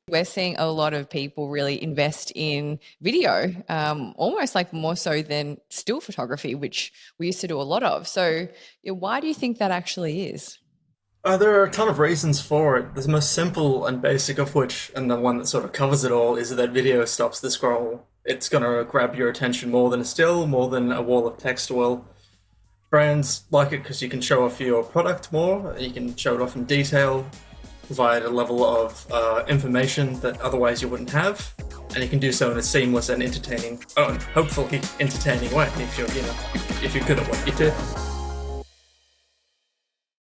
We're seeing a lot of people really invest in video, almost like more so than still photography, which we used to do a lot of. So, yeah, why do you think that actually is? There are a ton of reasons for it. The most simple and basic of which, and the one that sort of covers it all, is that video stops the scroll. It's going to grab your attention more than a still, more than a wall of text will. Brands like it because you can show off your product more, you can show it off in detail, provide a level of information that otherwise you wouldn't have, and you can do so in a seamless and entertaining, oh, and hopefully entertaining way if you're, if you're good at what you do.